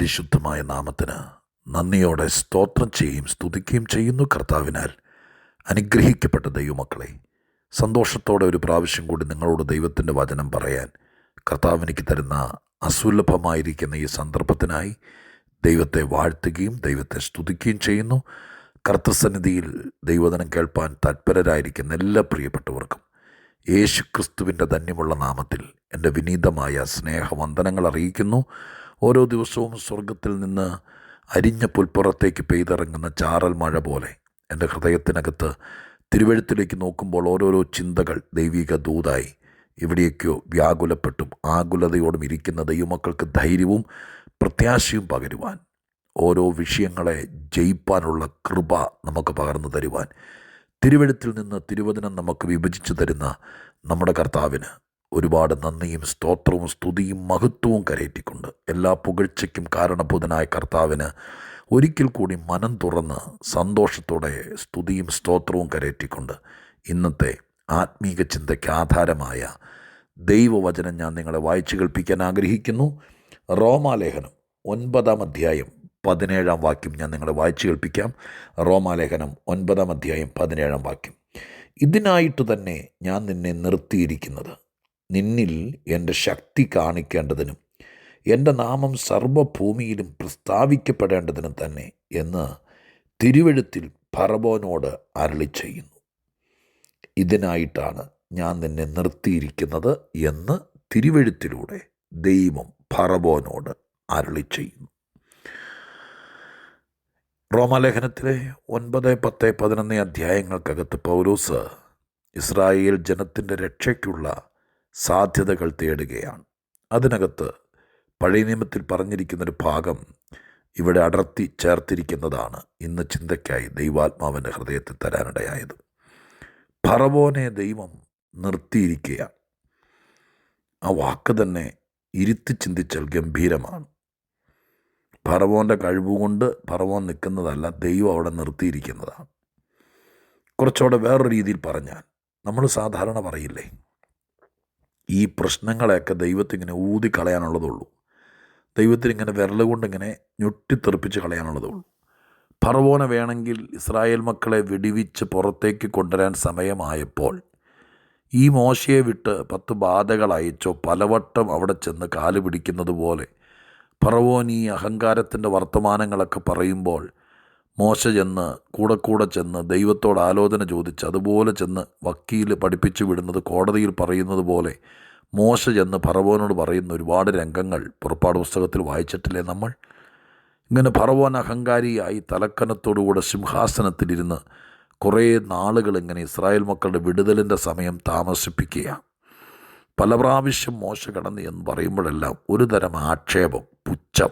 പരിശുദ്ധമായ നാമത്തിന് നന്ദിയോടെ സ്തോത്രം ചെയ്യുകയും സ്തുതിക്കുകയും ചെയ്യുന്നു. കർത്താവിനാൽ അനുഗ്രഹിക്കപ്പെട്ട ദൈവമക്കളെ, സന്തോഷത്തോടെ ഒരു പ്രാവശ്യം കൂടി നിങ്ങളോട് ദൈവത്തിൻ്റെ വചനം പറയാൻ കർത്താവിനിക്ക് തരുന്ന അസുലഭമായിരിക്കുന്ന ഈ സന്ദർഭത്തിനായി ദൈവത്തെ വാഴ്ത്തുകയും ദൈവത്തെ സ്തുതിക്കുകയും ചെയ്യുന്നു. കർത്തൃസന്നിധിയിൽ ദൈവവചനം കേൾപ്പാൻ തൽപരരായിരിക്കുന്ന എല്ലാ പ്രിയപ്പെട്ടവർക്കും യേശുക്രിസ്തുവിൻ്റെ ധന്യമുള്ള നാമത്തിൽ എൻ്റെ വിനീതമായ സ്നേഹവന്ദനങ്ങൾ അറിയിക്കുന്നു. ഓരോ ദിവസവും സ്വർഗത്തിൽ നിന്ന് അരിഞ്ഞ പുൽപ്പുറത്തേക്ക് പെയ്തിറങ്ങുന്ന ചാറൽ മഴ പോലെ എൻ്റെ ഹൃദയത്തിനകത്ത് തിരുവെഴുത്തിലേക്ക് നോക്കുമ്പോൾ ഓരോരോ ചിന്തകൾ ദൈവിക ദൂതായി എവിടെയൊക്കെയോ വ്യാകുലപ്പെട്ടും ആകുലതയോടും ഇരിക്കുന്ന ദൈവമക്കൾക്ക് ധൈര്യവും പ്രത്യാശയും പകരുവാൻ, ഓരോ വിഷയങ്ങളെ ജയിപ്പാനുള്ള കൃപ നമുക്ക് പകർന്നു തരുവാൻ, തിരുവെഴുത്തിൽ നിന്ന് തിരുവചനം നമുക്ക് വിഭജിച്ചു തരുന്ന നമ്മുടെ കർത്താവിന് ഒരുപാട് നന്ദിയും സ്തോത്രവും സ്തുതിയും മഹത്വവും കരയറ്റിക്കൊണ്ട് എല്ലാ പുകഴ്ചയ്ക്കും കാരണഭൂതനായ കർത്താവിന് ഒരിക്കൽ കൂടി മനം തുറന്ന് സന്തോഷത്തോടെ സ്തുതിയും സ്തോത്രവും കരയറ്റിക്കൊണ്ട് ഇന്നത്തെ ആത്മീക ചിന്തയ്ക്ക് ആധാരമായ ദൈവവചനം ഞാൻ നിങ്ങളെ വായിച്ചു കേൾപ്പിക്കാൻ ആഗ്രഹിക്കുന്നു. റോമാലേഖനം 9-ാം അധ്യായം 17-ാം വാക്യം ഞാൻ നിങ്ങളെ വായിച്ചു കേൾപ്പിക്കാം. റോമാലേഖനം 9-ാം അധ്യായം 17-ാം വാക്യം. ഇതിനായിട്ട് തന്നെ ഞാൻ നിന്നെ നിർത്തിയിരിക്കുന്നത്, നിന്നിൽ എൻ്റെ ശക്തി കാണിക്കേണ്ടതിനും എൻ്റെ നാമം സർവ്വഭൂമിയിലും പ്രസ്താവിക്കപ്പെടേണ്ടതിനും തന്നെ എന്ന് തിരുവെഴുത്തിൽ ഫറവോനോട് അരുളി ചെയ്യുന്നു. ഇതിനായിട്ടാണ് ഞാൻ നിന്നെ നിർത്തിയിരിക്കുന്നത് എന്ന് തിരുവെഴുത്തിലൂടെ ദൈവം ഫറവോനോട് അരുളി ചെയ്യുന്നു. റോമാലേഖനത്തിലെ 9, 10, 11 അധ്യായങ്ങൾക്കകത്ത് പൗലോസ് ഇസ്രായേൽ ജനത്തിൻ്റെ രക്ഷയ്ക്കുള്ള സാധ്യതകൾ തേടുകയാണ്. അതിനകത്ത് പഴയ നിയമത്തിൽ പറഞ്ഞിരിക്കുന്നൊരു ഭാഗം ഇവിടെ അടർത്തി ചേർത്തിരിക്കുന്നതാണ് ഇന്ന് ചിന്തയ്ക്കായി ദൈവാത്മാവിൻ്റെ ഹൃദയത്തിൽ തരാനിടയായത്. ഫറവോനെ ദൈവം നിർത്തിയിരിക്കുകയാണ്. ആ വാക്ക് തന്നെ ഇരുത്തി ചിന്തിച്ചാൽ ഗംഭീരമാണ്. ഫറവോൻ്റെ കഴിവുകൊണ്ട് ഫറവോൻ നിൽക്കുന്നതല്ല, ദൈവം അവിടെ നിർത്തിയിരിക്കുന്നതാണ്. കുറച്ചുകൂടെ വേറൊരു രീതിയിൽ പറഞ്ഞാൽ, നമ്മൾ സാധാരണ പറയില്ലേ, ഈ പ്രശ്നങ്ങളെയൊക്കെ ദൈവത്തിങ്ങനെ ഊതിക്കളയാനുള്ളതുള്ളൂ, ദൈവത്തിനിങ്ങനെ വിരലുകൊണ്ടിങ്ങനെ ഞൊട്ടിത്തെറിപ്പിച്ച് കളയാനുള്ളതുള്ളൂ. ഫറവോനെ വേണമെങ്കിൽ ഇസ്രായേൽ മക്കളെ വെടിവിച്ച് പുറത്തേക്ക് കൊണ്ടുവരാൻ സമയമായപ്പോൾ ഈ മോശയെ വിട്ട് 10 ബാധകൾ അയച്ചോ പലവട്ടം അവിടെ ചെന്ന് കാല് പിടിക്കുന്നത് പോലെ ഫറവോൻ ഈ അഹങ്കാരത്തിൻ്റെ വർത്തമാനങ്ങളൊക്കെ പറയുമ്പോൾ മോശ ചെന്ന് കൂടെ ചെന്ന് ദൈവത്തോട് ആലോചന ചോദിച്ച് അതുപോലെ ചെന്ന് വക്കീൽ പഠിപ്പിച്ചു വിടുന്നത്, കോടതിയിൽ പറയുന്നത് പോലെ മോശ ചെന്ന് ഫറവോനോട് പറയുന്ന ഒരുപാട് രംഗങ്ങൾ പുറപ്പാട് പുസ്തകത്തിൽ വായിച്ചിട്ടില്ലേ നമ്മൾ? ഇങ്ങനെ ഫറവോൻ അഹങ്കാരിയായി തലക്കനത്തോടുകൂടെ സിംഹാസനത്തിലിരുന്ന് കുറേ നാളുകൾ ഇങ്ങനെ ഇസ്രായേൽ മക്കളുടെ വിടുതലിൻ്റെ സമയം താമസിപ്പിക്കുക. പല പ്രാവശ്യം മോശ കടന്ന് എന്ന് പറയുമ്പോഴെല്ലാം ഒരു തരം ആക്ഷേപം, പുച്ഛം,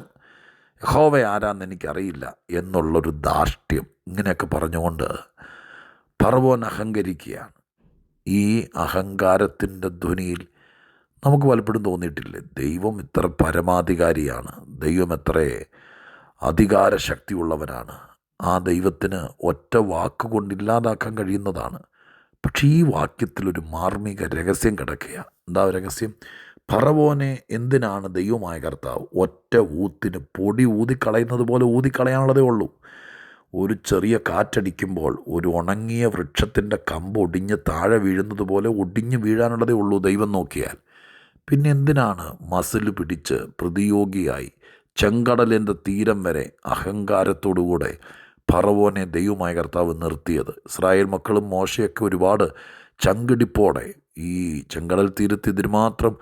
യഹോവ ആരാന്ന് എനിക്കറിയില്ല എന്നുള്ളൊരു ധാർഷ്ട്യം, ഇങ്ങനെയൊക്കെ പറഞ്ഞുകൊണ്ട് ഫറവോൻ അഹങ്കരിക്കുകയാണ്. ഈ അഹങ്കാരത്തിൻ്റെ ധ്വനിയിൽ നമുക്ക് പലപ്പോഴും തോന്നിയിട്ടില്ലേ, ദൈവം ഇത്ര പരമാധികാരിയാണ്, ദൈവം എത്ര അധികാരശക്തിയുള്ളവനാണ്, ആ ദൈവത്തിന് ഒറ്റ വാക്കുകൊണ്ടില്ലാതാക്കാൻ കഴിയുന്നതാണ്. പക്ഷേ ഈ വാക്യത്തിലൊരു മാർമിക രഹസ്യം കിടക്കുക. എന്താ രഹസ്യം? ഫറവോനെ എന്തിനാണ് ദൈവമായ കർത്താവ് ഒറ്റ ഊത്തിന് പൊടി ഊതിക്കളയുന്നത് പോലെ ഊതിക്കളയാനുള്ളതേ ഉള്ളൂ. ഒരു ചെറിയ കാറ്റടിക്കുമ്പോൾ ഒരു ഉണങ്ങിയ വൃക്ഷത്തിൻ്റെ കമ്പ് ഒടിഞ്ഞ് താഴെ വീഴുന്നത് പോലെ ഒടിഞ്ഞ് വീഴാനുള്ളതേ ഉള്ളൂ ദൈവം നോക്കിയാൽ. പിന്നെ എന്തിനാണ് മസിൽ പിടിച്ച് പ്രതിയോഗിയായി ചെങ്കടലിൻ്റെ തീരം വരെ അഹങ്കാരത്തോടുകൂടെ ഫറവോനെ ദൈവമായ കർത്താവ് നിർത്തിയത്? ഇസ്രായേൽ മക്കളും മോശയൊക്കെ ഒരുപാട് ചങ്കിടിപ്പോടെ ഈ ചെങ്കടൽ തീരത്ത് ഇതിന് മാത്രം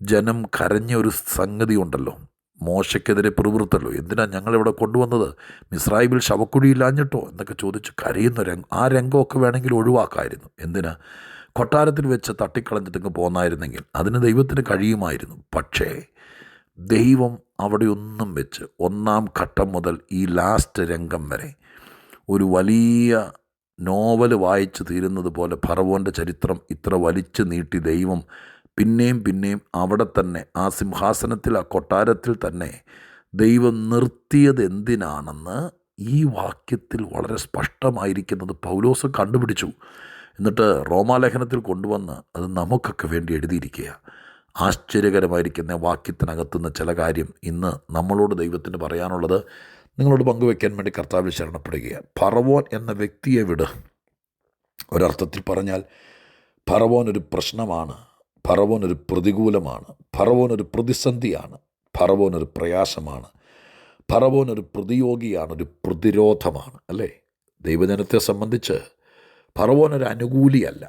ജനം കരഞ്ഞ ഒരു സംഗതി ഉണ്ടല്ലോ, മോശയ്ക്കെതിരെ പിറുപിറുത്തല്ലോ, എന്തിനാ ഞങ്ങളിവിടെ കൊണ്ടുവന്നത്, മിസ്രയീമിൽ ശവക്കുഴിയില്ലാഞ്ഞിട്ടോ എന്നൊക്കെ ചോദിച്ച് കരയുന്ന ആ രംഗമൊക്കെ വേണമെങ്കിൽ ഒഴിവാക്കായിരുന്നു. എന്തിനാ? കൊട്ടാരത്തിൽ വെച്ച് തട്ടിക്കളഞ്ഞിട്ടങ്ങ് പോന്നായിരുന്നെങ്കിൽ അതിന് ദൈവത്തിന് കഴിയുമായിരുന്നു. പക്ഷേ ദൈവം അവിടെ ഒന്നും വെച്ച് 1-ാം ഘട്ടം മുതൽ ഈ ലാസ്റ്റ് രംഗം വരെ ഒരു വലിയ നോവൽ വായിച്ച് തീരുന്നത് പോലെ ഫറവോൻ്റെ ചരിത്രം ഇത്ര വലിച്ചു നീട്ടി ദൈവം പിന്നെയും അവിടെ തന്നെ ആ സിംഹാസനത്തിൽ, ആ കൊട്ടാരത്തിൽ തന്നെ ദൈവം നിർത്തിയത് എന്തിനാണെന്ന് ഈ വാക്യത്തിൽ വളരെ സ്പഷ്ടമായിരിക്കുന്നത് പൗലോസ് കണ്ടുപിടിച്ചു. എന്നിട്ട് റോമാലേഖനത്തിൽ കൊണ്ടുവന്ന് അത് നമുക്കൊക്കെ വേണ്ടി എഴുതിയിരിക്കുക. ആശ്ചര്യകരമായിരിക്കുന്ന വാക്യത്തിനകത്തുനിന്ന് ചില കാര്യം ഇന്ന് നമ്മളോട് ദൈവത്തിന് പറയാനുള്ളത് നിങ്ങളോട് പങ്കുവയ്ക്കാൻ വേണ്ടി കർത്താവിൽ ശരണപ്പെടുകയാണ്. ഫറവോൻ എന്ന വ്യക്തിയെ വിട്. ഒരർത്ഥത്തിൽ പറഞ്ഞാൽ ഫറവോൻ ഒരു പ്രശ്നമാണ്, ഫറവോൻ ഒരു പ്രതികൂലമാണ്, ഫറവോൻ ഒരു പ്രതിസന്ധിയാണ്, ഫറവോൻ ഒരു പ്രയാസമാണ്, ഫറവോൻ ഒരു പ്രതിയോഗിയാണ്, ഒരു പ്രതിരോധമാണ്. അല്ലേ? ദൈവജനത്തെ സംബന്ധിച്ച് ഫറവോൻ ഒരു അനുകൂലിയല്ല,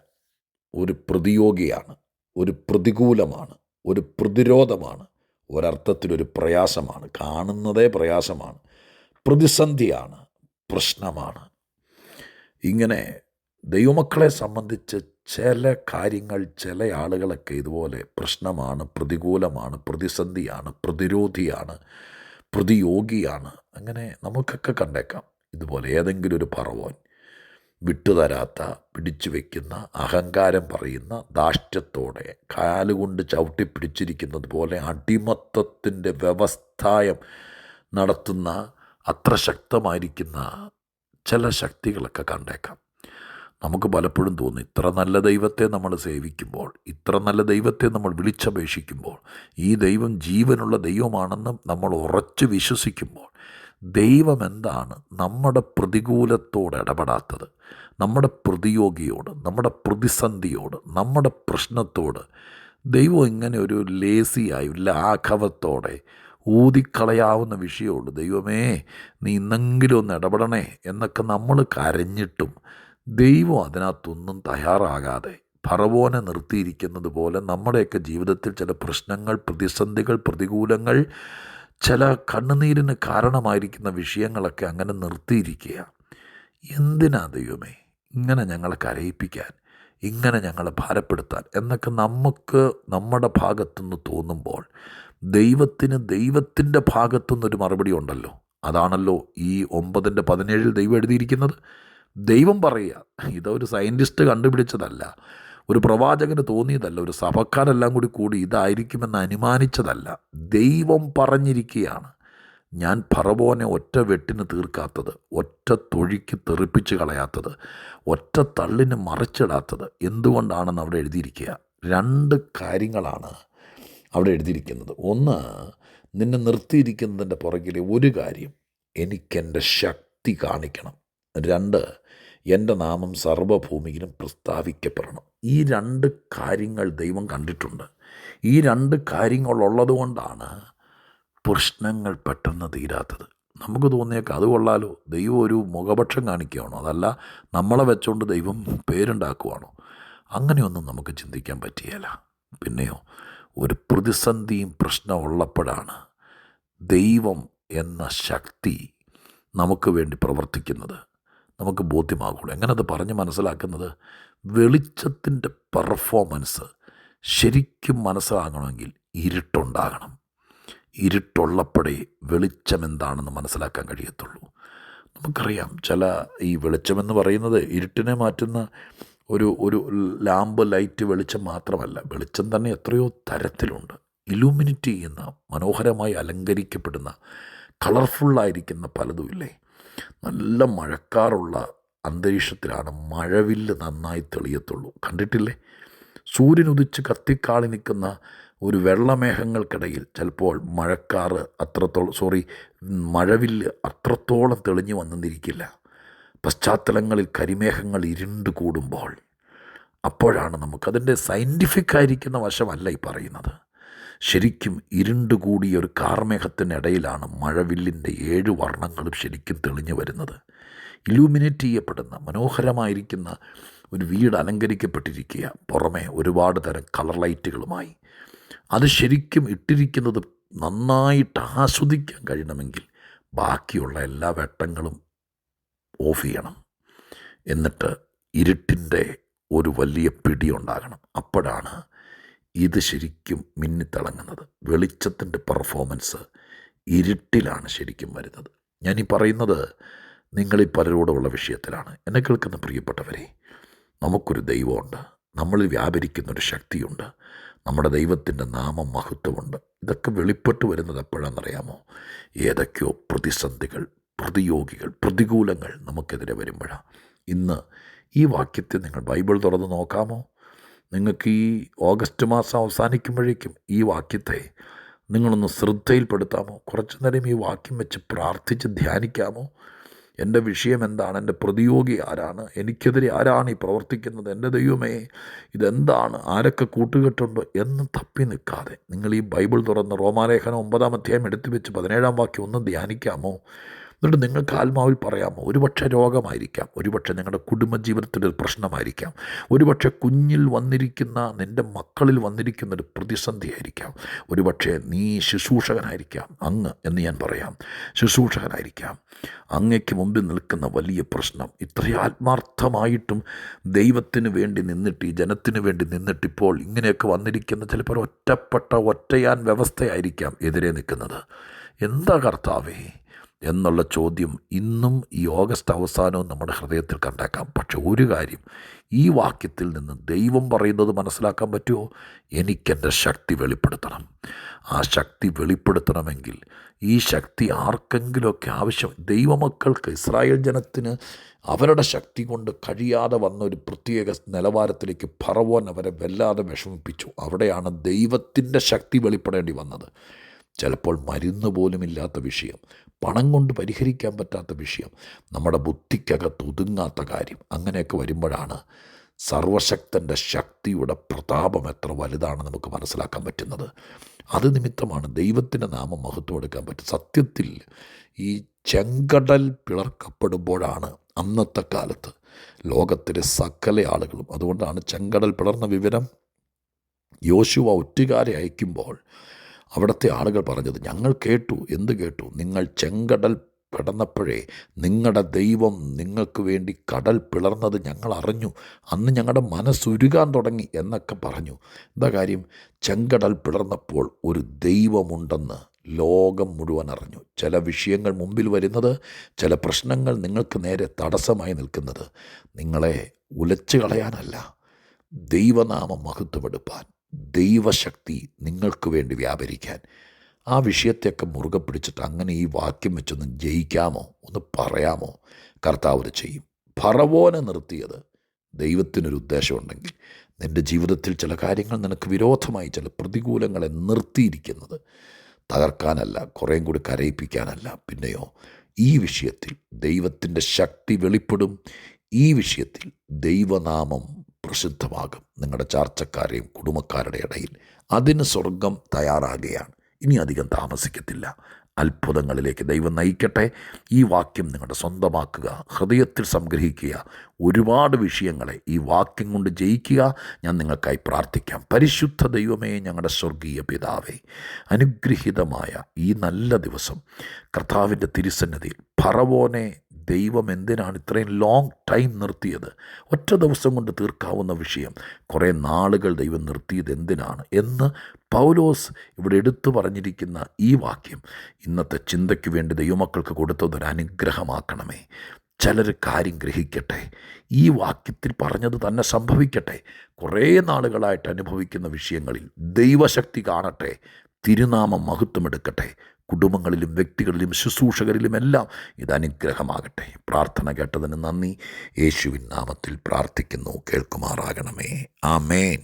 ഒരു പ്രതിയോഗിയാണ്, ഒരു പ്രതികൂലമാണ്, ഒരു പ്രതിരോധമാണ്, ഒരർത്ഥത്തിലൊരു പ്രയാസമാണ്. കാണുന്നതേ പ്രയാസമാണ്, പ്രതിസന്ധിയാണ്, പ്രശ്നമാണ്. ഇങ്ങനെ ദൈവമക്കളെ സംബന്ധിച്ച് ചില കാര്യങ്ങൾ, ചില ആളുകളൊക്കെ ഇതുപോലെ പ്രശ്നമാണ്, പ്രതികൂലമാണ്, പ്രതിസന്ധിയാണ്, പ്രതിരോധിയാണ്, പ്രതിയോഗിയാണ്. അങ്ങനെ നമുക്കൊക്കെ കണ്ടേക്കാം ഇതുപോലെ ഏതെങ്കിലും ഒരു ഫറവോൻ, വിട്ടുതരാത്ത, പിടിച്ചു വയ്ക്കുന്ന, അഹങ്കാരം പറയുന്ന, ധാർഷ്ട്യത്തോടെ കാലുകൊണ്ട് ചവിട്ടിപ്പിടിച്ചിരിക്കുന്നത് പോലെ അടിമത്തത്തിൻ്റെ വ്യവസ്ഥായം നടത്തുന്ന അത്ര ശക്തമായിരിക്കുന്ന ചില ശക്തികളൊക്കെ കണ്ടേക്കാം. നമുക്ക് പലപ്പോഴും തോന്നും, ഇത്ര നല്ല ദൈവത്തെ നമ്മൾ സേവിക്കുമ്പോൾ, ഇത്ര നല്ല ദൈവത്തെ നമ്മൾ വിളിച്ചപേക്ഷിക്കുമ്പോൾ, ഈ ദൈവം ജീവനുള്ള ദൈവമാണെന്ന് നമ്മൾ ഉറച്ചു വിശ്വസിക്കുമ്പോൾ, ദൈവം എന്താണ് നമ്മുടെ പ്രതികൂലത്തോട് ഇടപെടാത്തത്? നമ്മുടെ പ്രതിയോഗിയോട്, നമ്മുടെ പ്രതിസന്ധിയോട്, നമ്മുടെ പ്രശ്നത്തോട് ദൈവം ഇങ്ങനെ ഒരു ലേസിയായി, ലാഘവത്തോടെ ഊതിക്കളയാവുന്ന വിഷയമുള്ളൂ. ദൈവമേ, നീ ഇന്നെങ്കിലും ഒന്ന് ഇടപെടണേ എന്നൊക്കെ നമ്മൾ കരഞ്ഞിട്ടും ദൈവം അതിനകത്തൊന്നും തയ്യാറാകാതെ ഫറവോനെ നിർത്തിയിരിക്കുന്നത് പോലെ നമ്മുടെയൊക്കെ ജീവിതത്തിൽ ചില പ്രശ്നങ്ങൾ, പ്രതിസന്ധികൾ, പ്രതികൂലങ്ങൾ, ചില കണ്ണുനീരിന് കാരണമായിരിക്കുന്ന വിഷയങ്ങളൊക്കെ അങ്ങനെ നിർത്തിയിരിക്കുക. എന്തിനാ ദൈവമേ ഇങ്ങനെ ഞങ്ങളെ കരയിപ്പിക്കാൻ, ഇങ്ങനെ ഞങ്ങളെ ഭാരപ്പെടുത്താൻ എന്നൊക്കെ നമുക്ക് നമ്മുടെ ഭാഗത്തുനിന്ന് തോന്നുമ്പോൾ, ദൈവത്തിന് ദൈവത്തിൻ്റെ ഭാഗത്തുനിന്നൊരു മറുപടി ഉണ്ടല്ലോ. അതാണല്ലോ ഈ 9:17 ദൈവം എഴുതിയിരിക്കുന്നത്. ദൈവം പറയുക, ഇതൊരു സയൻറ്റിസ്റ്റ് കണ്ടുപിടിച്ചതല്ല, ഒരു പ്രവാചകന് തോന്നിയതല്ല, ഒരു സഭക്കാരെല്ലാം കൂടി ഇതായിരിക്കുമെന്ന് അനുമാനിച്ചതല്ല. ദൈവം പറഞ്ഞിരിക്കുകയാണ്, ഞാൻ ഫറവോനെ ഒറ്റ വെട്ടിന് തീർക്കാത്തത്, ഒറ്റ തൊഴിക്ക് തെറിപ്പിച്ച് കളയാത്തത്, ഒറ്റ തള്ളിന് മറിച്ചിടാത്തത് എന്തുകൊണ്ടാണെന്ന് അവിടെ എഴുതിയിരിക്കുക. 2 കാര്യങ്ങളാണ് അവിടെ എഴുതിയിരിക്കുന്നത്. ഒന്ന്, നിന്നെ നിർത്തിയിരിക്കുന്നതിൻ്റെ പുറകിലെ ഒരു കാര്യം, എനിക്കെൻ്റെ ശക്തി കാണിക്കണം. 2, എൻ്റെ നാമം സർവ്വഭൂമിയിലും പ്രസ്താവിക്കപ്പെടണം. ഈ 2 കാര്യങ്ങൾ ദൈവം കണ്ടിട്ടുണ്ട്. ഈ 2 കാര്യങ്ങളുള്ളത് കൊണ്ടാണ് പ്രശ്നങ്ങൾ പെട്ടെന്ന് തീരാത്തത്. നമുക്ക് തോന്നിയേക്കാം അത് കൊള്ളാലോ, ദൈവം ഒരു മുഖപക്ഷം കാണിക്കുകയാണോ, അതല്ല നമ്മളെ വെച്ചുകൊണ്ട് ദൈവം പേരുണ്ടാക്കുവാണോ? അങ്ങനെയൊന്നും നമുക്ക് ചിന്തിക്കാൻ പറ്റിയല്ല. പിന്നെയോ, ഒരു പ്രതിസന്ധിയും പ്രശ്നമുള്ളപ്പോഴാണ് ദൈവം എന്ന ശക്തി നമുക്ക് വേണ്ടി പ്രവർത്തിക്കുന്നത് നമുക്ക് ബോധ്യമാകുള്ളൂ. എങ്ങനെ അത് പറഞ്ഞ് മനസ്സിലാക്കുന്നത്? വെളിച്ചത്തിൻ്റെ പെർഫോമൻസ് ശരിക്കും മനസ്സിലാകണമെങ്കിൽ ഇരുട്ടുണ്ടാകണം. ഇരുട്ടുള്ളപ്പോഴേ വെളിച്ചം എന്താണെന്ന് മനസ്സിലാക്കാൻ കഴിയത്തുള്ളൂ. നമുക്കറിയാം, ചില ഈ വെളിച്ചമെന്ന് പറയുന്നത് ഇരുട്ടിനെ മാറ്റുന്ന ഒരു ലാമ്പ്, ലൈറ്റ് വെളിച്ചം മാത്രമല്ല. വെളിച്ചം തന്നെ എത്രയോ തരത്തിലുണ്ട്. ഇലൂമിനേറ്റ് ചെയ്യുന്ന, മനോഹരമായി അലങ്കരിക്കപ്പെടുന്ന, കളർഫുള്ളായിരിക്കുന്ന പലതുമില്ലേ? നല്ല മഴക്കാറുള്ള അന്തരീക്ഷത്തിലാണ് മഴവില്ല് നന്നായി തെളിയത്തുള്ളൂ. കണ്ടിട്ടില്ലേ? സൂര്യൻ ഉദിച്ച് കത്തിക്കാളി നിൽക്കുന്ന ഒരു വെള്ളമേഘങ്ങൾക്കിടയിൽ ചിലപ്പോൾ മഴവില്ല് അത്രത്തോളം തെളിഞ്ഞു വന്നെന്നിരിക്കില്ല. പശ്ചാത്തലങ്ങളിൽ കരിമേഘങ്ങൾ ഇരുണ്ട് കൂടുമ്പോൾ, അപ്പോഴാണ് നമുക്കതിൻ്റെ സയൻറ്റിഫിക്കായിരിക്കുന്ന വശമല്ല ഈ പറയുന്നത്. ശരിക്കും ഇരുണ്ടുകൂടിയ ഒരു കാർമേഘത്തിനിടയിലാണ് മഴവില്ലിൻ്റെ 7 വർണ്ണങ്ങളും ശരിക്കും തെളിഞ്ഞു വരുന്നത്. ഇലൂമിനേറ്റ് ചെയ്യപ്പെടുന്ന മനോഹരമായിരിക്കുന്ന ഒരു വീട് അലങ്കരിക്കപ്പെട്ടിരിക്കുക, പുറമെ ഒരുപാട് തരം കളർ ലൈറ്റുകളുമായി. അത് ശരിക്കും ഇട്ടിരിക്കുന്നത് നന്നായിട്ട് ആസ്വദിക്കാൻ കഴിയണമെങ്കിൽ ബാക്കിയുള്ള എല്ലാ വെട്ടങ്ങളും ഓഫ് ചെയ്യണം. എന്നിട്ട് ഇരുട്ടിൻ്റെ ഒരു വലിയ പിടിയുണ്ടാകണം. അപ്പോഴാണ് ഇത് ശരിക്കും മിന്നിത്തിളങ്ങുന്നത്. വെളിച്ചത്തിൻ്റെ പെർഫോമൻസ് ഇരുട്ടിലാണ് ശരിക്കും വരുന്നത്. ഞാനീ പറയുന്നത് നിങ്ങളീ പലരോടുള്ള വിഷയത്തിലാണ്. എന്നെ കേൾക്കുന്ന പ്രിയപ്പെട്ടവരെ, നമുക്കൊരു ദൈവമുണ്ട്, നമ്മളിൽ വ്യാപരിക്കുന്നൊരു ശക്തിയുണ്ട്, നമ്മുടെ ദൈവത്തിൻ്റെ നാമം മഹത്വമുണ്ട്. ഇതൊക്കെ വെളിപ്പെട്ട് വരുന്നത് എപ്പോഴാണെന്നറിയാമോ? ഏതൊക്കെയോ പ്രതിസന്ധികൾ, പ്രതിയോഗികൾ, പ്രതികൂലങ്ങൾ നമുക്കെതിരെ വരുമ്പോഴാണ്. ഇന്ന് ഈ വാക്യത്തെ നിങ്ങൾ ബൈബിൾ തുറന്ന് നോക്കാമോ? നിങ്ങൾക്ക് ഈ ഓഗസ്റ്റ് മാസം അവസാനിക്കുമ്പോഴേക്കും ഈ വാക്യത്തെ നിങ്ങളൊന്ന് ശ്രദ്ധയിൽപ്പെടുത്താമോ? കുറച്ചു നേരം ഈ വാക്യം വെച്ച് പ്രാർത്ഥിച്ച് ധ്യാനിക്കാമോ? എൻ്റെ വിഷയം എന്താണ്? എൻ്റെ പ്രതിയോഗി ആരാണ്? എനിക്കെതിരെ ആരാണ് ഈ പ്രവർത്തിക്കുന്നത്? എൻ്റെ ദൈവമേ, ഇതെന്താണ്? ആരൊക്കെ കൂട്ടുകെട്ടുണ്ടോ എന്ന് തപ്പി നിൽക്കാതെ നിങ്ങൾ ഈ ബൈബിൾ തുറന്ന് റോമാലേഖനം 9-ാം അധ്യായം എടുത്തു വെച്ച് 17-ാം വാക്യം ഒന്ന് ധ്യാനിക്കാമോ? എന്നിട്ട് നിങ്ങൾക്ക് ആത്മാവിൽ പറയാമോ? ഒരുപക്ഷെ രോഗമായിരിക്കാം, ഒരുപക്ഷെ നിങ്ങളുടെ കുടുംബജീവിതത്തിൻ്റെ ഒരു പ്രശ്നമായിരിക്കാം, ഒരുപക്ഷെ കുഞ്ഞിൽ വന്നിരിക്കുന്ന നിൻ്റെ മക്കളിൽ വന്നിരിക്കുന്നൊരു പ്രതിസന്ധിയായിരിക്കാം, ഒരുപക്ഷെ നീ ശുശ്രൂഷകനായിരിക്കാം. അങ്ങ് എന്ന് ഞാൻ പറയാം, ശുശ്രൂഷകനായിരിക്കാം. അങ്ങയ്ക്ക് മുമ്പിൽ നിൽക്കുന്ന വലിയ പ്രശ്നം, ഇത്രയും ആത്മാർത്ഥമായിട്ടും ദൈവത്തിന് വേണ്ടി നിന്നിട്ട്, ഈ ജനത്തിന് വേണ്ടി നിന്നിട്ടിപ്പോൾ ഇങ്ങനെയൊക്കെ വന്നിരിക്കുന്ന ചിലപ്പോൾ ഒറ്റയാൻ വ്യവസ്ഥയായിരിക്കാം എതിരെ നിൽക്കുന്നത്. എന്താ കർത്താവേ എന്നുള്ള ചോദ്യം ഇന്നും ഈ ഓഗസ്റ്റ് അവസാനവും നമ്മുടെ ഹൃദയത്തിൽ കണ്ടേക്കാം. പക്ഷെ ഒരു കാര്യം, ഈ വാക്യത്തിൽ നിന്ന് ദൈവം പറയുന്നത് മനസ്സിലാക്കാൻ പറ്റുമോ? എനിക്കെൻ്റെ ശക്തി വെളിപ്പെടുത്തണം. ആ ശക്തി വെളിപ്പെടുത്തണമെങ്കിൽ ഈ ശക്തി ആർക്കെങ്കിലുമൊക്കെ ആവശ്യം. ദൈവമക്കൾക്ക്, ഇസ്രായേൽ ജനത്തിന് അവരുടെ ശക്തി കൊണ്ട് കഴിയാതെ വന്ന ഒരു പ്രത്യേക നിലവാരത്തിലേക്ക് ഫറവോൻ അവരെ വല്ലാതെ വിഷമിപ്പിച്ചു. അവിടെയാണ് ദൈവത്തിൻ്റെ ശക്തി വെളിപ്പെടേണ്ടി വന്നത്. ചിലപ്പോൾ മരുന്ന് പോലുമില്ലാത്ത വിഷയം, പണം കൊണ്ട് പരിഹരിക്കാൻ പറ്റാത്ത വിഷയം, നമ്മുടെ ബുദ്ധിക്കകത്ത് ഒതുങ്ങാത്ത കാര്യം, അങ്ങനെയൊക്കെ വരുമ്പോഴാണ് സർവശക്തൻ്റെ ശക്തിയുടെ പ്രതാപം എത്ര വലുതാണ് നമുക്ക് മനസ്സിലാക്കാൻ പറ്റുന്നത്. അത് നിമിത്തമാണ് ദൈവത്തിൻ്റെ നാമം മഹത്വം എടുക്കാൻ പറ്റും. സത്യത്തിൽ ഈ ചെങ്കടൽ പിളർക്കപ്പെടുമ്പോഴാണ് അന്നത്തെ കാലത്ത് ലോകത്തിലെ സകല ആളുകളും, അതുകൊണ്ടാണ് ചെങ്കടൽ പിളർന്ന വിവരം യോശുവ ഒറ്റുകാരെ അയക്കുമ്പോൾ അവിടുത്തെ ആളുകൾ പറഞ്ഞത്, ഞങ്ങൾ കേട്ടു. എന്ത് കേട്ടു? നിങ്ങൾ ചെങ്കടൽ കടന്നപ്പോഴേ നിങ്ങളുടെ ദൈവം നിങ്ങൾക്ക് വേണ്ടി കടൽ പിളർന്നത് ഞങ്ങൾ അറിഞ്ഞു, അന്ന് ഞങ്ങളുടെ മനസ്സുരുകാൻ തുടങ്ങി എന്നൊക്കെ പറഞ്ഞു. എന്താ കാര്യം? ചെങ്കടൽ പിളർന്നപ്പോൾ ഒരു ദൈവമുണ്ടെന്ന് ലോകം മുഴുവൻ അറിഞ്ഞു. ചില വിഷയങ്ങൾ മുമ്പിൽ വരുന്നത്, ചില പ്രശ്നങ്ങൾ നിങ്ങൾക്ക് നേരെ തടസ്സമായി നിൽക്കുന്നത് നിങ്ങളെ ഉലച്ചു കളയാനല്ല, ദൈവനാമം മഹത്വമെടുപ്പാൻ, ദൈവശക്തി നിങ്ങൾക്ക് വേണ്ടി വ്യാപരിക്കാൻ. ആ വിഷയത്തെയൊക്കെ മുറുകെ പിടിച്ചിട്ട് അങ്ങനെ ഈ വാക്യം വെച്ചൊന്ന് ജയിക്കാമോ? ഒന്ന് പറയാമോ? കർത്താവ് അത് ചെയ്യും. ഫറവോനെ നിർത്തിയത് ദൈവത്തിനൊരു ഉദ്ദേശമുണ്ടെങ്കിൽ, നിൻ്റെ ജീവിതത്തിൽ ചില കാര്യങ്ങൾ നിനക്ക് വിരോധമായി, ചില പ്രതികൂലങ്ങളെ നിർത്തിയിരിക്കുന്നത് തകർക്കാനല്ല, കുറേയും കൂടി കരയിപ്പിക്കാനല്ല, പിന്നെയോ ഈ വിഷയത്തിൽ ദൈവത്തിൻ്റെ ശക്തി വെളിപ്പെടും. ഈ വിഷയത്തിൽ ദൈവനാമം പ്രസിദ്ധമാകും നിങ്ങളുടെ ചാർച്ചക്കാരെയും കുടുംബക്കാരുടെ ഇടയിൽ. അതിന് സ്വർഗം തയ്യാറാകുകയാണ്. ഇനി അധികം താമസിക്കത്തില്ല. അത്ഭുതങ്ങളിലേക്ക് ദൈവം നയിക്കട്ടെ. ഈ വാക്യം നിങ്ങളുടെ സ്വന്തമാക്കുക, ഹൃദയത്തിൽ സംഗ്രഹിക്കുക. ഒരുപാട് വിഷയങ്ങളെ ഈ വാക്യം കൊണ്ട് ജയിക്കുക. ഞാൻ നിങ്ങൾക്കായി പ്രാർത്ഥിക്കാം. പരിശുദ്ധ ദൈവമേ, ഞങ്ങളുടെ സ്വർഗീയ പിതാവേ, അനുഗ്രഹീതമായ ഈ നല്ല ദിവസം കർത്താവിൻ്റെ തിരുസന്നിധിയിൽ ഫറവോനെ ദൈവം എന്തിനാണ് ഇത്രയും ലോങ് ടൈം നിർത്തിയത്? ഒറ്റ ദിവസം കൊണ്ട് തീർക്കാവുന്ന വിഷയം കുറേ നാളുകൾ ദൈവം നിർത്തിയത് എന്തിനാണ് എന്ന് പൗലോസ് ഇവിടെ എടുത്തു പറഞ്ഞിരിക്കുന്ന ഈ വാക്യം ഇന്നത്തെ ചിന്തയ്ക്ക് വേണ്ടി ദൈവമക്കൾക്ക് കൊടുത്തതൊരു അനുഗ്രഹമാക്കണമേ. ചിലർ കാര്യം ഗ്രഹിക്കട്ടെ, ഈ വാക്യത്തിൽ പറഞ്ഞത് തന്നെ സംഭവിക്കട്ടെ. കുറേ നാളുകളായിട്ട് അനുഭവിക്കുന്ന വിഷയങ്ങളിൽ ദൈവശക്തി കാണട്ടെ, തിരുനാമം മഹത്വമെടുക്കട്ടെ. കുടുംബങ്ങളിലും വ്യക്തികളിലും ശുശ്രൂഷകരിലുമെല്ലാം ഇത് അനുഗ്രഹമാകട്ടെ. പ്രാർത്ഥന കേട്ടതിന് നന്ദി. യേശുവിൻ നാമത്തിൽ പ്രാർത്ഥിക്കുന്നു, കേൾക്കുമാറാകണമേ. ആമേൻ.